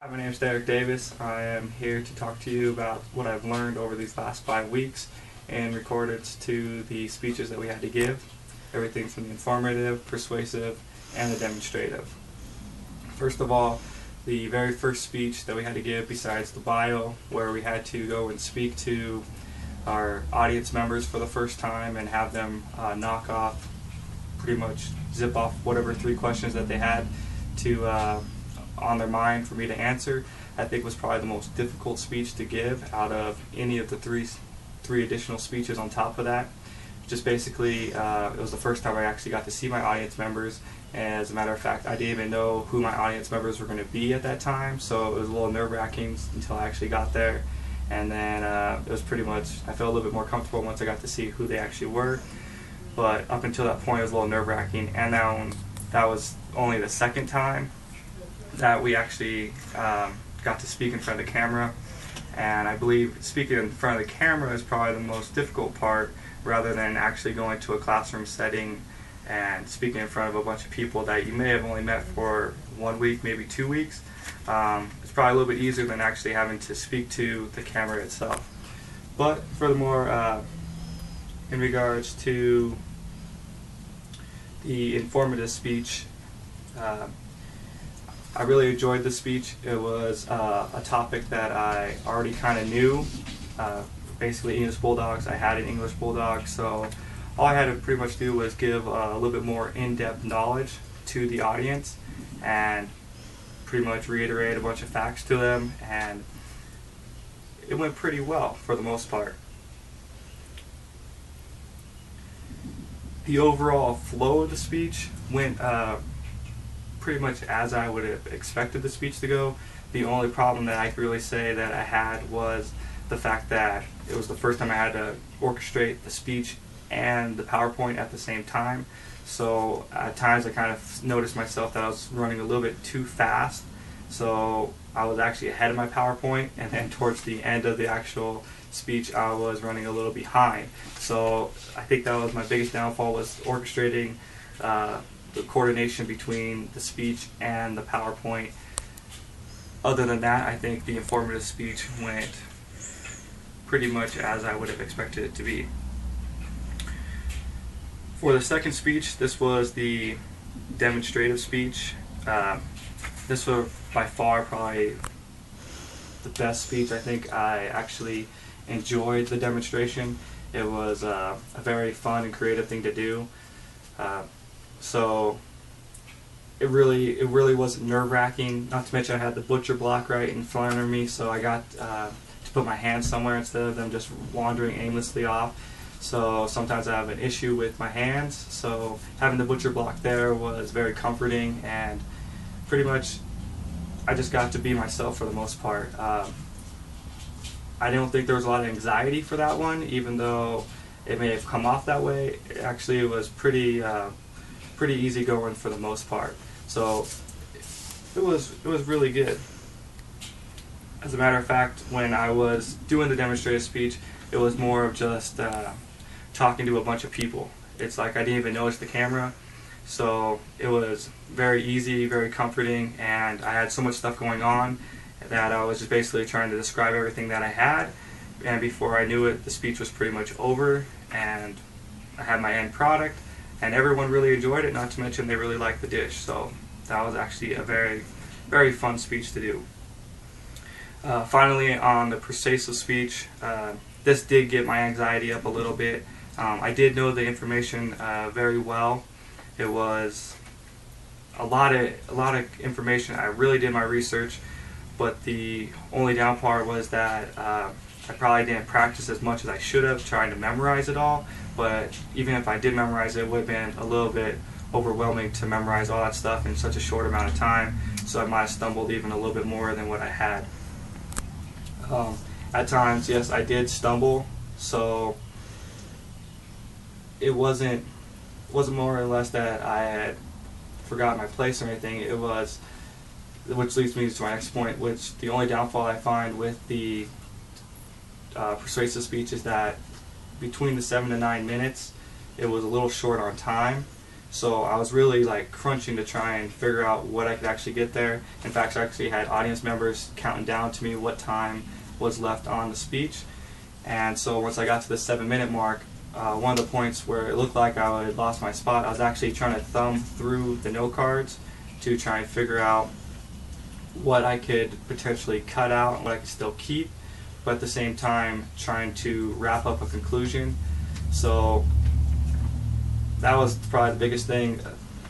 Hi, my name is Derek Davis. I am here to talk to you about what I've learned over these last 5 weeks in recorded to the speeches that we had to give. Everything from the informative, persuasive, and the demonstrative. First of all, the very first speech that we had to give besides the bio, where we had to go and speak to our audience members for the first time and have them knock off, pretty much zip off whatever 3 questions that they had to on their mind for me to answer. I think was probably the most difficult speech to give out of any of the three additional speeches on top of that. Just basically, it was the first time I actually got to see my audience members. And as a matter of fact, I didn't even know who my audience members were going to be at that time, so it was a little nerve-wracking until I actually got there. And then it was pretty much, I felt a little bit more comfortable once I got to see who they actually were. But up until that point, it was a little nerve-wracking. And that was only the second time that we actually got to speak in front of the camera. And I believe speaking in front of the camera is probably the most difficult part, rather than actually going to a classroom setting and speaking in front of a bunch of people that you may have only met for 1 week, maybe 2 weeks. It's probably a little bit easier than actually having to speak to the camera itself. But furthermore, in regards to the informative speech, I really enjoyed the speech. It was a topic that I already kind of knew. Basically, English Bulldogs. I had an English Bulldog, so all I had to pretty much do was give a little bit more in-depth knowledge to the audience and pretty much reiterate a bunch of facts to them, and it went pretty well for the most part. The overall flow of the speech went pretty much as I would have expected the speech to go. The only problem that I could really say that I had was the fact that it was the first time I had to orchestrate the speech and the PowerPoint at the same time. So at times I kind of noticed myself that I was running a little bit too fast. So I was actually ahead of my PowerPoint, and then towards the end of the actual speech I was running a little behind. So I think that was my biggest downfall, was orchestrating the coordination between the speech and the PowerPoint. Other than that, I think the informative speech went pretty much as I would have expected it to be. For the second speech, this was the demonstrative speech. This was by far probably the best speech. I think I actually enjoyed the demonstration. It was a very fun and creative thing to do. So it really wasn't nerve-wracking. Not to mention I had the butcher block right in front of me, so I got to put my hands somewhere instead of them just wandering aimlessly off. So sometimes I have an issue with my hands, so having the butcher block there was very comforting, and pretty much I just got to be myself for the most part. I don't think there was a lot of anxiety for that one, even though it may have come off that way. Actually, it was pretty easy going for the most part. So it was really good. As a matter of fact, when I was doing the demonstrative speech, it was more of just talking to a bunch of people. It's like I didn't even notice the camera, so it was very easy, very comforting, and I had so much stuff going on that I was just basically trying to describe everything that I had, and before I knew it, the speech was pretty much over, and I had my end product, and everyone really enjoyed it, not to mention they really liked the dish. So that was actually a very, very fun speech to do. Finally, on the persuasive speech, this did get my anxiety up a little bit. I did know the information very well. It was a lot of information. I really did my research, but the only down part was that I probably didn't practice as much as I should have, trying to memorize it all. But even if I did memorize it, it would have been a little bit overwhelming to memorize all that stuff in such a short amount of time. So I might have stumbled even a little bit more than what I had. At times, yes, I did stumble. So it wasn't more or less that I had forgotten my place or anything. It was, which leads me to my next point, which the only downfall I find with the persuasive speech is that between the 7 to 9 minutes, it was a little short on time. So I was really like crunching to try and figure out what I could actually get there. In fact, I actually had audience members counting down to me what time was left on the speech. And so once I got to the 7-minute mark, one of the points where it looked like I had lost my spot, I was actually trying to thumb through the note cards to try and figure out what I could potentially cut out and what I could still keep, but at the same time trying to wrap up a conclusion. So that was probably the biggest thing.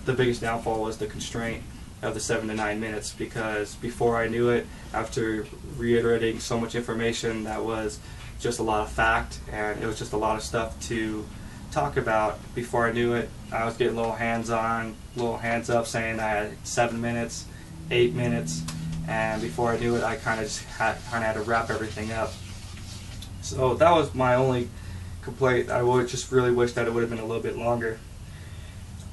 The biggest downfall was the constraint of the 7 to 9 minutes, because before I knew it, after reiterating so much information that was just a lot of fact, and it was just a lot of stuff to talk about, before I knew it, I was getting little hands on, little hands up saying I had 7 minutes, 8 minutes, and before I knew it, I kind of just had to wrap everything up. So that was my only complaint. I would just really wish that it would have been a little bit longer.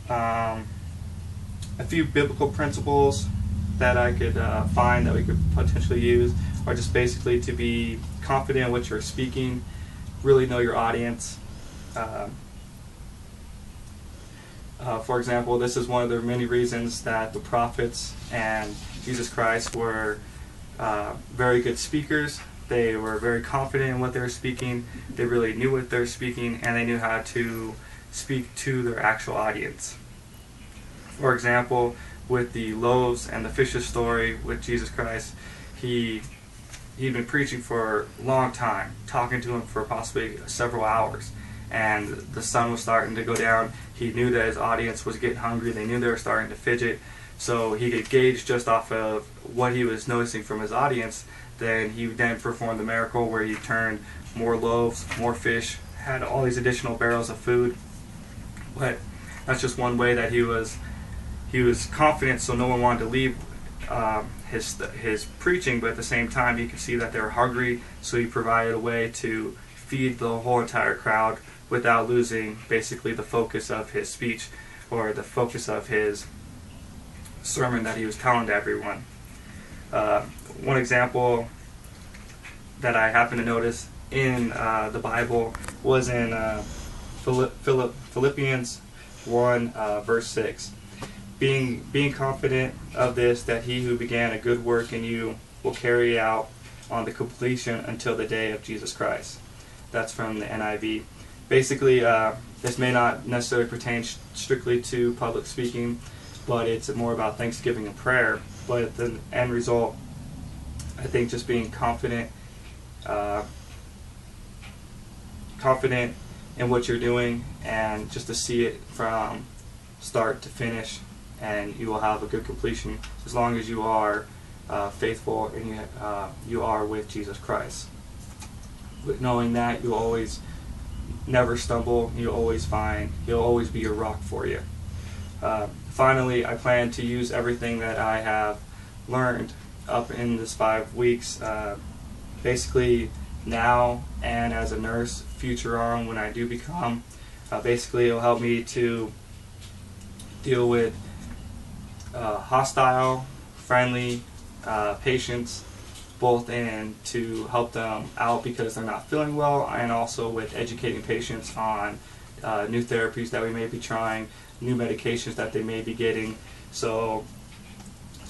A few biblical principles that I could find that we could potentially use are just basically to be confident in what you're speaking, really know your audience. For example, this is one of the many reasons that the prophets and Jesus Christ were very good speakers. They were very confident in what they were speaking. They really knew what they were speaking, and they knew how to speak to their actual audience. For example, with the loaves and the fishes story with Jesus Christ, he'd been preaching for a long time, talking to him for possibly several hours, and the sun was starting to go down. He knew that his audience was getting hungry. They knew they were starting to fidget, so he could gauge just off of what he was noticing from his audience. Then he then performed the miracle where he turned more loaves, more fish, had all these additional barrels of food. But that's just one way that he was confident, so no one wanted to leave his preaching, but at the same time he could see that they were hungry, so he provided a way to feed the whole entire crowd without losing basically the focus of his speech or the focus of his sermon that he was telling to everyone. One example that I happened to notice in the Bible was in Philippians 1 verse 6. Being confident of this, that he who began a good work in you will carry out on the completion until the day of Jesus Christ. That's from the NIV. Basically, this may not necessarily pertain strictly to public speaking, but it's more about thanksgiving and prayer. But the end result, I think, just being confident in what you're doing, and just to see it from start to finish, and you will have a good completion as long as you are faithful and you are with Jesus Christ. But knowing that you'll always never stumble, you'll always he'll always be a rock for you. Finally, I plan to use everything that I have learned up in this 5 weeks, basically now and as a nurse, future on when I do become. Basically, it'll help me to deal with hostile, friendly patients, both in to help them out because they're not feeling well, and also with educating patients on new therapies that we may be trying, new medications that they may be getting. So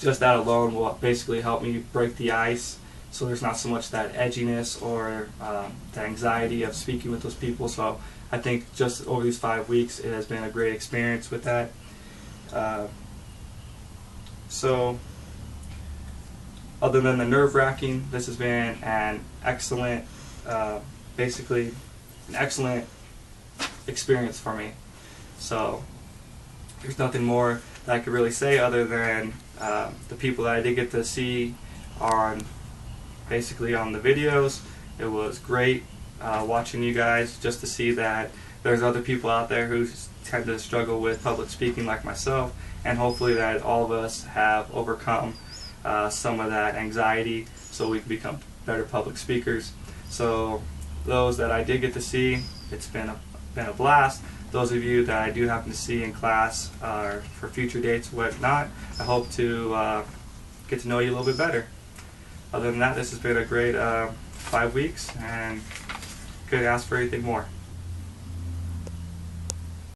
just that alone will basically help me break the ice, so there's not so much that edginess or the anxiety of speaking with those people. So I think just over these 5 weeks it has been a great experience with that. So other than the nerve-wracking, this has been an excellent, basically an excellent experience for me. So there's nothing more that I could really say other than the people that I did get to see basically on the videos. It was great watching you guys, just to see that there's other people out there who tend to struggle with public speaking like myself, and hopefully that all of us have overcome some of that anxiety so we can become better public speakers. So those that I did get to see, it's been a blast. Those of you that I do happen to see in class for future dates or whatnot, I hope to get to know you a little bit better. Other than that, this has been a great 5 weeks, and couldn't ask for anything more.